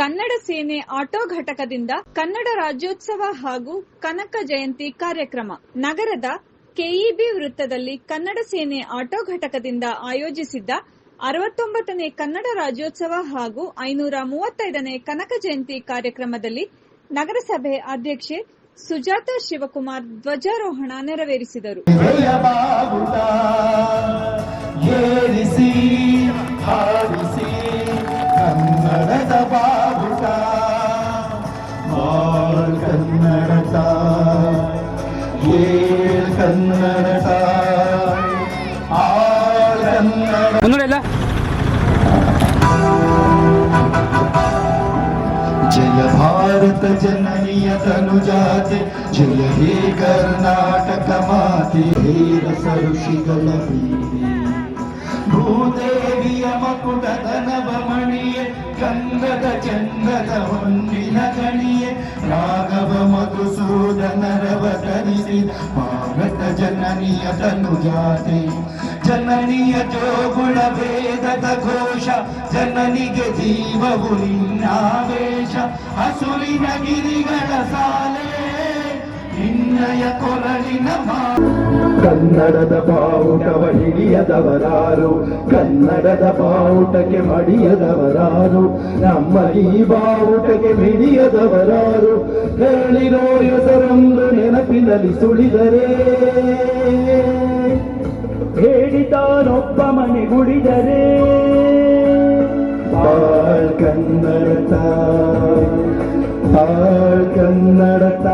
ಕನ್ನಡ ಸೇನೆ ಆಟೋ ಘಟಕದಿಂದ ಕನ್ನಡ ರಾಜ್ಯೋತ್ಸವ ಹಾಗೂ ಕನಕ ಜಯಂತಿ ಕಾರ್ಯಕ್ರಮ. ನಗರದ ಕೆಇಬಿ ವೃತ್ತದಲ್ಲಿ ಕನ್ನಡ ಸೇನೆ ಆಟೋ ಘಟಕದಿಂದ ಆಯೋಜಿಸಿದ್ದ 69ನೇ ಕನ್ನಡ ರಾಜ್ಯೋತ್ಸವ ಹಾಗೂ 535ನೇ ಕನಕ ಜಯಂತಿ ಕಾರ್ಯಕ್ರಮದಲ್ಲಿ ನಗರಸಭೆ ಅಧ್ಯಕ್ಷೆ ಸುಜಾತಾ ಶಿವಕುಮಾರ್ ಧ್ವಜಾರೋಹಣ ನೆರವೇರಿಸಿದರು. जय भारत जननीय तनुजाते, जय हे कर्नाटक माते, वीर सऋषिಗಳ ಬೀರಿ ಭೂದೇವಿಯ ಮಕುಟದ ನವಮಣಿಯೇ, ಗಂಗದ ಚಂದದ ಹೊನ್ನಿನ ಗಣಿಯೇ, ರಾಘವ ಮಧುಸೂದನರವತರಿಸಿದ ಭಾರತ ಜನನಿಯ ತನುಜಾತೆ. ಜನನಿಯ ಜೋಗುಳ ವೇದದ ಘೋಷ, ಜನನಿಗೆ ಜೀವವು ನಿನ್ನಾವೇಶ. ಹಸುರಿನ ಗಿರಿಗಳ ಸಾಲೆ ನಿನ್ನಯ ಕೊರಳಿನ ಕನ್ನಡದ ಬಾವುಟವ ಹಿಡಿಯದವರಾರು, ಕನ್ನಡದ ಬಾವುಟಕ್ಕೆ ಮಡಿಯದವರಾರು, ನಮ್ಮ ಈ ಬಾವುಟಕ್ಕೆ ಮಿಡಿಯದವರಾರು. ಹೇಳಿರೋ ಹೆಸರೊಂದು ನೆನಪಿನಲ್ಲಿ ಸುಳಿದರೆ, ಹೇಳಿದಾನೊಬ್ಬ ಮನೆಗುಳಿದರೆ, ಬಾಳ್ ಕನ್ನಡತ ಬಾಳ್ ಕನ್ನಡತ.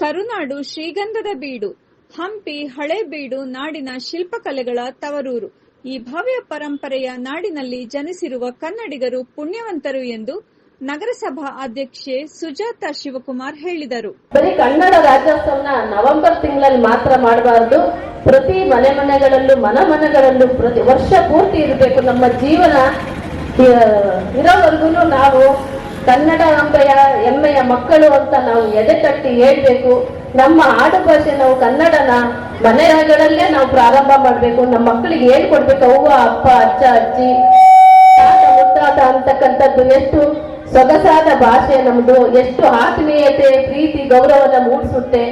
ಕರುನಾಡು ಶ್ರೀಗಂಧದ ಬೀಡು, ಹಂಪಿ ಹಳೇಬೀಡು ನಾಡಿನ ಶಿಲ್ಪಕಲೆಗಳ ತವರೂರು. ಈ ಭವ್ಯ ಪರಂಪರೆಯ ನಾಡಿನಲ್ಲಿ ಜನಿಸಿರುವ ಕನ್ನಡಿಗರು ಪುಣ್ಯವಂತರು ಎಂದು ನಗರಸಭಾ ಅಧ್ಯಕ್ಷೆ ಸುಜಾತಾ ಶಿವಕುಮಾರ್ ಹೇಳಿದರು. ಬರೀ ಕನ್ನಡ ರಾಜ್ಯೋತ್ಸವನ ನವೆಂಬರ್ ತಿಂಗಳಲ್ಲಿ ಮಾತ್ರ ಮಾಡಬಾರದು, ಪ್ರತಿ ಮನೆಗಳಲ್ಲೂ ಮನಗಳಲ್ಲೂ ಪ್ರತಿ ವರ್ಷ ಪೂರ್ತಿ ಇರಬೇಕು. ನಮ್ಮ ಜೀವನ ಇರೋವರೆಗೂ ನಾವು ಕನ್ನಡ ಹೆಮ್ಮೆಯ ಮಕ್ಕಳು ಅಂತ ನಾವು ಎದೆ ತಟ್ಟಿ ಹೇಳ್ಬೇಕು. ನಮ್ಮ ಆಡು ಭಾಷೆ ನಾವು ಕನ್ನಡನ ಮನೆಗಳಲ್ಲೇ ನಾವು ಪ್ರಾರಂಭ ಮಾಡಬೇಕು. ನಮ್ಮ ಮಕ್ಕಳಿಗೆ ಹೇಳ್ಕೊಡ್ಬೇಕು. ಅವ್ವ ಅಪ್ಪ ಅಜ್ಜ ಅಜ್ಜಿ ತಾತ ಮುತ್ತಾತ ಅಂತಕ್ಕಂಥದ್ದು ಎಷ್ಟು ಸೊಗಸಾದ ಭಾಷೆ ನಮ್ದು, ಎಷ್ಟು ಆತ್ಮೀಯತೆ ಪ್ರೀತಿ ಗೌರವನ ಮೂಡಿಸುತ್ತೆ.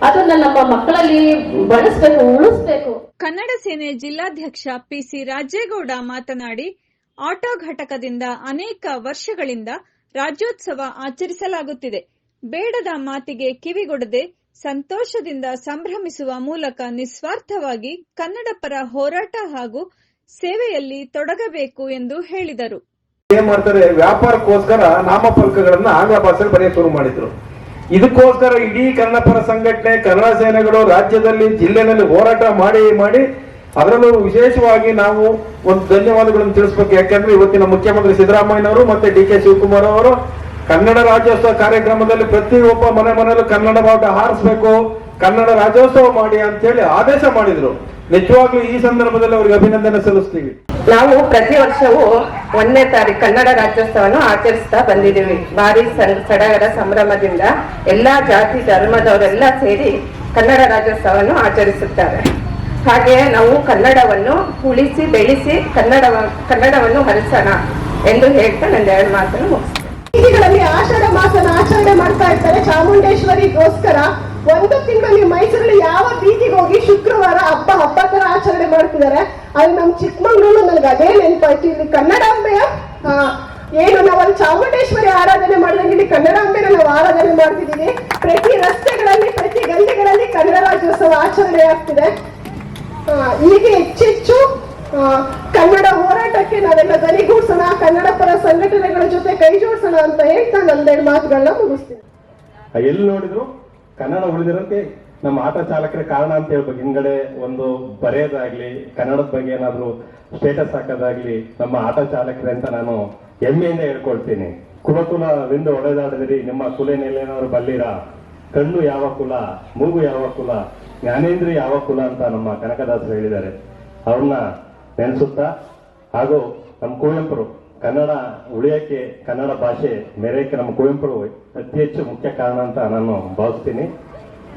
ಅದನ್ನ ನಮ್ಮ ಮಕ್ಕಳಲ್ಲಿ ಬಳಸಬೇಕು, ಉಳಿಸ್ಬೇಕು. ಕನ್ನಡ ಸೇನೆ ಜಿಲ್ಲಾಧ್ಯಕ್ಷ ಪಿಸಿ ರಾಜೇಗೌಡ ಮಾತನಾಡಿ, ಆಟೋ ಘಟಕದಿಂದ ಅನೇಕ ವರ್ಷಗಳಿಂದ ರಾಜ್ಯೋತ್ಸವ ಆಚರಿಸಲಾಗುತ್ತಿದೆ. ಬೇಡದ ಮಾತಿಗೆ ಕಿವಿಗೊಡದೆ ಸಂತೋಷದಿಂದ ಸಂಭ್ರಮಿಸುವ ಮೂಲಕ ನಿಸ್ವಾರ್ಥವಾಗಿ ಕನ್ನಡ ಪರ ಹೋರಾಟ ಹಾಗೂ ಸೇವೆಯಲ್ಲಿ ತೊಡಗಬೇಕು ಎಂದು ಹೇಳಿದರು. ಏನ್ ಮಾಡ್ತಾರೆ, ವ್ಯಾಪಾರಕ್ಕೋಸ್ಕರ ನಾಮಫಲಕಗಳನ್ನ ಆಂಗ್ಲ ಭಾಷೆಯಲ್ಲಿ ಬರೆಯಕ್ಕೆ ಶುರು ಮಾಡಿದ್ರು. ಇದಕ್ಕೋಸ್ಕರ ಇಡೀ ಕನ್ನಡ ಪರ ಸಂಘಟನೆ, ಕನ್ನಡ ಸೇನೆಗಳು ರಾಜ್ಯದಲ್ಲಿ ಜಿಲ್ಲೆನಲ್ಲಿ ಹೋರಾಟ ಮಾಡಿ ಅದರಲ್ಲೂ ವಿಶೇಷವಾಗಿ ನಾವು ಒಂದು ಧನ್ಯವಾದಗಳನ್ನು ತಿಳಿಸಬೇಕು. ಯಾಕಂದ್ರೆ ಇವತ್ತಿನ ಮುಖ್ಯಮಂತ್ರಿ ಸಿದ್ದರಾಮಯ್ಯನವರು ಮತ್ತೆ ಡಿ ಕೆ ಶಿವಕುಮಾರ್ ಅವರು ಕನ್ನಡ ರಾಜ್ಯೋತ್ಸವ ಕಾರ್ಯಕ್ರಮದಲ್ಲಿ ಪ್ರತಿಯೊಬ್ಬ ಮನೆಯಲ್ಲೂ ಕನ್ನಡ ಬಾವುಟ ಹಾರಿಸಬೇಕು, ಕನ್ನಡ ರಾಜ್ಯೋತ್ಸವ ಮಾಡಿ ಅಂತ ಹೇಳಿ ಆದೇಶ ಮಾಡಿದ್ರು. ನಿಜವಾಗ್ಲೂ ಈ ಸಂದರ್ಭದಲ್ಲಿ ಅವರಿಗೆ ಅಭಿನಂದನೆ ಸಲ್ಲಿಸ್ತೀವಿ. ನಾವು ಪ್ರತಿ ವರ್ಷವೂ 1ನೇ ತಾರೀಕು ಕನ್ನಡ ರಾಜ್ಯೋತ್ಸವವನ್ನು ಆಚರಿಸ್ತಾ ಬಂದಿದ್ದೀವಿ. ಭಾರಿ ಸಡಗರ ಸಂಭ್ರಮದಿಂದ ಎಲ್ಲಾ ಜಾತಿ ಧರ್ಮದವರೆಲ್ಲ ಸೇರಿ ಕನ್ನಡ ರಾಜ್ಯೋತ್ಸವವನ್ನು ಆಚರಿಸುತ್ತಾರೆ. ಹಾಗೆ ನಾವು ಕನ್ನಡವನ್ನು ಉಳಿಸಿ ಬೆಳೆಸಿ ಕನ್ನಡವನ್ನು ಹರಿಸೋಣ ಎಂದು ಹೇಳ್ತಾ ನನ್ನ 2 ಮಾತನ್ನು ಮುಗಿಸ್ತೇನೆ. ಬೀದಿಗಳಲ್ಲಿ ಆಷಾಢ ಮಾಸನ ಆಚರಣೆ ಮಾಡ್ತಾ ಇರ್ತಾರೆ ಚಾಮುಂಡೇಶ್ವರಿಗೋಸ್ಕರ. 1 ತಿಂಗಳಲ್ಲಿ ಮೈಸೂರಲ್ಲಿ ಯಾವ ಬೀದಿಗೆ ಹೋಗಿ ಶುಕ್ರವಾರ ಹಬ್ಬ ತರ ಆಚರಣೆ ಮಾಡ್ತಿದ್ದಾರೆ. ಅದು ನಮ್ ಚಿಕ್ಕಮಂಗ್ಳೂರು ನನಗೆ ಅದೇ ನೆನಪಾಯ್ತು. ಇಲ್ಲಿ ಕನ್ನಡಾಂಬೆಯ ಏನು ನಾವಲ್ಲಿ ಚಾಮುಂಡೇಶ್ವರಿ ಆರಾಧನೆ ಮಾಡಿದಂಗೆ ಇಲ್ಲಿ ಕನ್ನಡಾಂಬೆನ ನಾವು ಆರಾಧನೆ ಮಾಡ್ತಿದ್ದೀವಿ. ಪ್ರತಿ ರಸ್ತೆಗಳಲ್ಲಿ ಪ್ರತಿ ಗಲ್ಲಿಗಳಲ್ಲಿ ಕನ್ನಡ ರಾಜ್ಯೋತ್ಸವ ಆಚರಣೆ ಆಗ್ತಿದೆ. ಹೀಗೆ ಹೆಚ್ಚೆಚ್ಚು ಕನ್ನಡ ಹೋರಾಟಕ್ಕೆ ನಾವೆಲ್ಲ ಧ್ವನಿಗೂಡಿಸೋಣ, ಕನ್ನಡ ಪರ ಸಂಘಟನೆಗಳ ಜೊತೆ ಕೈ ಜೋಡಿಸೋಣ ಅಂತ ಹೇಳ್ತಾ ನಂದೆರಡು ಮಾತುಗಳನ್ನ ಮುಗಿಸ್ತೀನಿ. ಎಲ್ಲಿ ನೋಡಿದ್ರು ಕನ್ನಡ ಉಳಿದಿರೋಕೆ ನಮ್ಮ ಆಟೋ ಚಾಲಕರ ಕಾರಣ ಅಂತ ಹೇಳ್ಬೇಕು. ಹಿಂಗಡೆ ಒಂದು ಬರೆಯೋದಾಗ್ಲಿ, ಕನ್ನಡದ ಬಗ್ಗೆ ಏನಾದ್ರು ಸ್ಟೇಟಸ್ ಹಾಕೋದಾಗ್ಲಿ ನಮ್ಮ ಆಟೋ ಚಾಲಕರೇ ಅಂತ ನಾನು ಹೆಮ್ಮೆಯಿಂದ ಹೇಳ್ಕೊಳ್ತೀನಿ. ಕುಲವಿಂದು ಒಡೆದಾಡಿದ್ರಿ, ನಿಮ್ಮ ಕುಲೇನೇನಾದ್ರು ಬಲ್ಲಿರ, ಕಣ್ಣು ಯಾವ ಕುಲ, ಮೂಗು ಯಾವ ಕುಲ, ಜ್ಞಾನೇಂದ್ರ ಯಾವ ಕುಲ ಅಂತ ನಮ್ಮ ಕನಕದಾಸರು ಹೇಳಿದ್ದಾರೆ. ಅವ್ರನ್ನ ನೆನೆಸುತ್ತಾ, ಹಾಗೂ ನಮ್ಮ ಕುವೆಂಪರು ಕನ್ನಡ ಉಳಿಯಕ್ಕೆ, ಕನ್ನಡ ಭಾಷೆ ಮೆರೆಯಕ್ಕೆ ನಮ್ಮ ಕುವೆಂಪರು ಅತಿ ಹೆಚ್ಚು ಮುಖ್ಯ ಕಾರಣ ಅಂತ ನಾನು ಭಾವಿಸ್ತೀನಿ.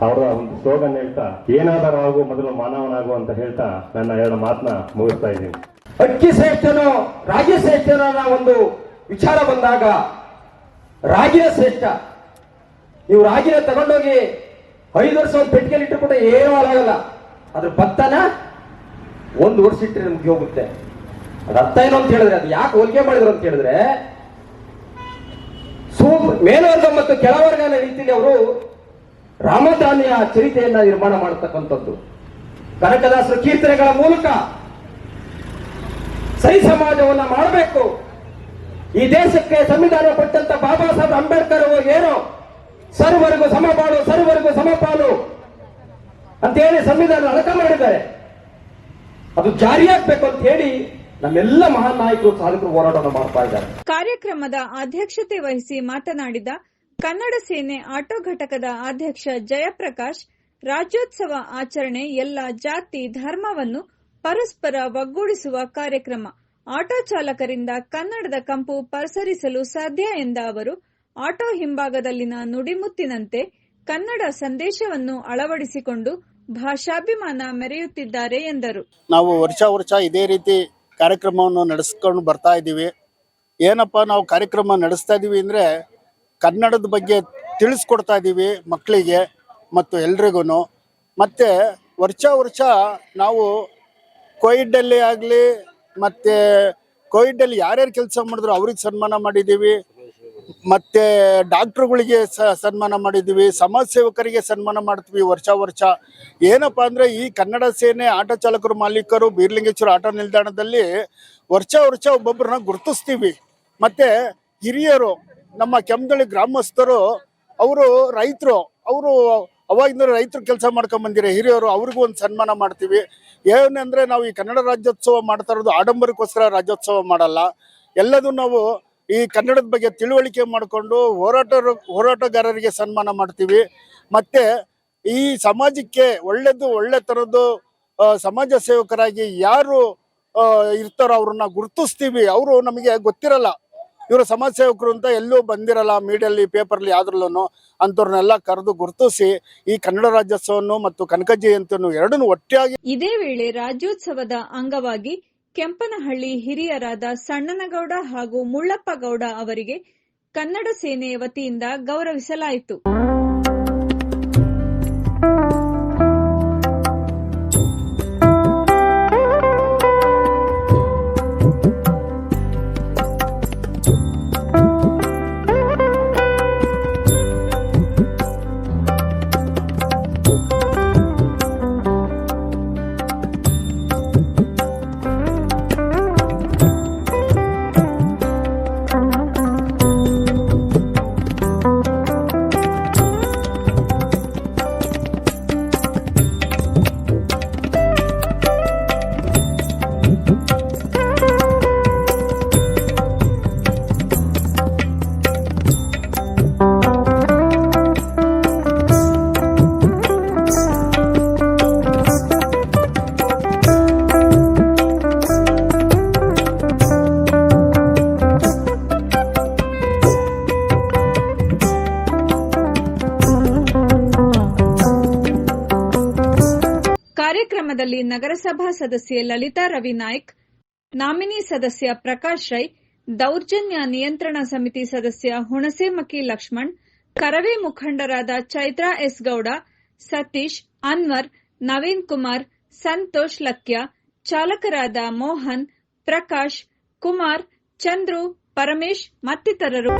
ಅವರ ಒಂದು ಸ್ಲೋಗನ್ ಹೇಳ್ತಾ, ಏನಾದರೂ ಆಗು ಮೊದಲು ಮಾನವನಾಗು ಅಂತ ಹೇಳ್ತಾ ನನ್ನ 2 ಮಾತನ್ನ ಮುಗಿಸ್ತಾ ಇದ್ದೀನಿ. ಅಕ್ಕಿ ಶ್ರೇಷ್ಠನೋ ರಾಜ್ಯ ಶ್ರೇಷ್ಠನ ಒಂದು ವಿಚಾರ ಬಂದಾಗ ರಾಗಿನ ಶ್ರೇಷ್ಠ. ನೀವು ರಾಗಿನ ತಗೊಂಡೋಗಿ 5 ವರ್ಷ ಒಂದು ಪೆಟ್ಟಿಗೆಯಲ್ಲಿ ಇಟ್ಟುಬಿಟ್ಟು ಏನೂ ಹಾಳಾಗಲ್ಲ. ಅದ್ರ ಭತ್ತನ 1 ವರ್ಷ ಇಟ್ಟರೆ ನಮ್ಗೆ ಹೋಗುತ್ತೆ. ಅದ ಅರ್ಥ ಏನು ಅಂತ ಹೇಳಿದ್ರೆ, ಅದು ಯಾಕೆ ಹೋಲಿಕೆ ಮಾಡಿದ್ರು ಅಂತ ಹೇಳಿದ್ರೆ, ಮೇಲ್ವರ್ಗ ಮತ್ತು ಕೆಳವರ್ಗನ ರೀತಿಯಲ್ಲಿ ಅವರು ರಾಮಧಾನ್ಯ ಚರಿತೆಯನ್ನ ನಿರ್ಮಾಣ ಮಾಡತಕ್ಕಂಥದ್ದು. ಕನಕದಾಸರ ಕೀರ್ತನೆಗಳ ಮೂಲಕ ಸೈ ಸಮಾಜವನ್ನ ಮಾಡಬೇಕು. ಈ ದೇಶಕ್ಕೆ ಸಂವಿಧಾನ ಕೊಟ್ಟಂತ ಬಾಬಾ ಸಾಹೇಬ್ ಅಂಬೇಡ್ಕರ್ ಏನು ಸರ್ವರಿಗೂ ಸಮಬಾಳು, ಸರ್ವರಿಗೂ ಸಮಪಾಲು ಅಂತ ಹೇಳಿ ಸಂವಿಧಾನ ಅಳಕ ಮಾಡಿದ್ದಾರೆ. ಅದು ಜಾರಿಯಾಗಬೇಕು ಅಂತ ಹೇಳಿ ನಮ್ಮೆಲ್ಲ ಮಹಾನ್ ನಾಯಕರು, ಸಾಧಕರು ಹೋರಾಟವನ್ನು ಮಾಡ್ತಾ ಇದ್ದಾರೆ. ಕಾರ್ಯಕ್ರಮದ ಅಧ್ಯಕ್ಷತೆ ವಹಿಸಿ ಮಾತನಾಡಿದ ಕನ್ನಡ ಸೇನೆ ಆಟೋ ಘಟಕದ ಅಧ್ಯಕ್ಷ ಜಯಪ್ರಕಾಶ್, ರಾಜ್ಯೋತ್ಸವ ಆಚರಣೆ ಎಲ್ಲ ಜಾತಿ ಧರ್ಮವನ್ನು ಪರಸ್ಪರ ಒಗ್ಗೂಡಿಸುವ ಕಾರ್ಯಕ್ರಮ. ಆಟೋ ಚಾಲಕರಿಂದ ಕನ್ನಡದ ಕಂಪು ಪಸರಿಸಲು ಸಾಧ್ಯ ಎಂದ ಅವರು, ಆಟೋ ಹಿಂಭಾಗದಲ್ಲಿನ ನುಡಿಮುತ್ತಿನಂತೆ ಕನ್ನಡ ಸಂದೇಶವನ್ನು ಅಳವಡಿಸಿಕೊಂಡು ಭಾಷಾಭಿಮಾನ ಮೆರೆಯುತ್ತಿದ್ದಾರೆ ಎಂದರು. ನಾವು ವರ್ಷ ಇದೇ ರೀತಿ ಕಾರ್ಯಕ್ರಮವನ್ನು ನಡೆಸ್ಕೊಂಡು ಬರ್ತಾ ಇದ್ದೀವಿ. ಏನಪ್ಪ ನಾವು ಕಾರ್ಯಕ್ರಮ ನಡೆಸ್ತಾ ಇದ್ದೀವಿ ಅಂದರೆ, ಕನ್ನಡದ ಬಗ್ಗೆ ತಿಳಿಸ್ಕೊಡ್ತಾ ಇದ್ದೀವಿ ಮಕ್ಕಳಿಗೆ ಮತ್ತು ಎಲ್ರಿಗೂ. ಮತ್ತು ವರ್ಷ ನಾವು ಕೋವಿಡಲ್ಲಿ ಆಗಲಿ, ಮತ್ತು ಕೋವಿಡಲ್ಲಿ ಯಾರ್ಯಾರು ಕೆಲಸ ಮಾಡಿದ್ರು ಅವ್ರಿಗೆ ಸನ್ಮಾನ ಮಾಡಿದ್ದೀವಿ, ಮತ್ತು ಡಾಕ್ಟ್ರುಗಳಿಗೆ ಸನ್ಮಾನ ಮಾಡಿದ್ದೀವಿ, ಸಮಾಜ ಸೇವಕರಿಗೆ ಸನ್ಮಾನ ಮಾಡ್ತೀವಿ ವರ್ಷ. ಏನಪ್ಪ ಅಂದರೆ, ಈ ಕನ್ನಡ ಸೇನೆ ಆಟೋ ಚಾಲಕರು ಮಾಲೀಕರು ಬೀರ್ಲಿಂಗೇಶ್ವರ ಆಟೋ ನಿಲ್ದಾಣದಲ್ಲಿ ವರ್ಷ ಒಬ್ಬೊಬ್ಬರನ್ನ ಗುರುತಿಸ್ತೀವಿ. ಮತ್ತು ಹಿರಿಯರು, ನಮ್ಮ ಕೆಮ್ಮದಳ್ಳಿ ಗ್ರಾಮಸ್ಥರು, ಅವರು ರೈತರು, ಅವರು ಅವಾಗಿಂದ ರೈತರು ಕೆಲಸ ಮಾಡ್ಕೊಂಡ್ ಬಂದಿರೋ ಹಿರಿಯರು, ಅವ್ರಿಗೂ ಒಂದು ಸನ್ಮಾನ ಮಾಡ್ತೀವಿ. ಏನಂದರೆ, ನಾವು ಈ ಕನ್ನಡ ರಾಜ್ಯೋತ್ಸವ ಮಾಡ್ತಾ ಇರೋದು ಆಡಂಬರಕ್ಕೋಸ್ಕರ ರಾಜ್ಯೋತ್ಸವ ಮಾಡಲ್ಲ. ಎಲ್ಲದೂ ನಾವು ಈ ಕನ್ನಡದ ಬಗ್ಗೆ ತಿಳುವಳಿಕೆ ಮಾಡಿಕೊಂಡು ಹೋರಾಟಗಾರರಿಗೆ ಸನ್ಮಾನ ಮಾಡ್ತೀವಿ. ಮತ್ತು ಈ ಸಮಾಜಕ್ಕೆ ಒಳ್ಳೆ ಥರದ್ದು ಸಮಾಜ ಸೇವಕರಾಗಿ ಯಾರು ಇರ್ತಾರೋ ಅವ್ರನ್ನ ಗುರುತಿಸ್ತೀವಿ. ಅವರು ನಮಗೆ ಗೊತ್ತಿರಲ್ಲ, ಇವರು ಸಮಾಜ ಸೇವಕರು ಅಂತ ಎಲ್ಲೂ ಬಂದಿರಲ್ಲ, ಮೀಡಿಯಲ್ಲಿ ಪೇಪರ್ಲಿ ಯಾವ್ದ್ರಲ್ಲೂ. ಅಂಥವ್ರನ್ನೆಲ್ಲ ಕರೆದು ಗುರುತಿಸಿ ಈ ಕನ್ನಡ ರಾಜ್ಯೋತ್ಸವವನ್ನು ಮತ್ತು ಕನಕ ಜಯಂತಿಯನ್ನು ಎರಡನ್ನೂ ಒಟ್ಟಾಗಿ. ಇದೇ ವೇಳೆ ರಾಜ್ಯೋತ್ಸವದ ಅಂಗವಾಗಿ ಕೆಂಪನಹಳ್ಳಿ ಹಿರಿಯರಾದ ಸಣ್ಣನಗೌಡ ಹಾಗೂ ಮುಳ್ಳಪ್ಪ ಗೌಡ ಅವರಿಗೆ ಕನ್ನಡ ಸೇನೆ ವತಿಯಿಂದ ಗೌರವಿಸಲಾಯಿತು. ಕಾರ್ಯಕ್ರಮದಲ್ಲಿ ನಗರಸಭಾ ಸದಸ್ಯೆ ಲಲಿತಾ ರವಿ ನಾಯ್ಕ್, ನಾಮಿನಿ ಸದಸ್ಯ ಪ್ರಕಾಶ್ ರೈ, ದೌರ್ಜನ್ಯ ನಿಯಂತ್ರಣ ಸಮಿತಿ ಸದಸ್ಯ ಹುಣಸೇಮಕಿ ಲಕ್ಷ್ಮಣ್, ಕರವೇ ಮುಖಂಡರಾದ ಚೈತ್ರಾ ಎಸ್ ಗೌಡ, ಸತೀಶ್, ಅನ್ವರ್, ನವೀನ್ ಕುಮಾರ್, ಸಂತೋಷ್ ಲಕ್ಯ, ಚಾಲಕರಾದ ಮೋಹನ್, ಪ್ರಕಾಶ್, ಕುಮಾರ್, ಚಂದ್ರು, ಪರಮೇಶ್ ಮತ್ತಿತರರು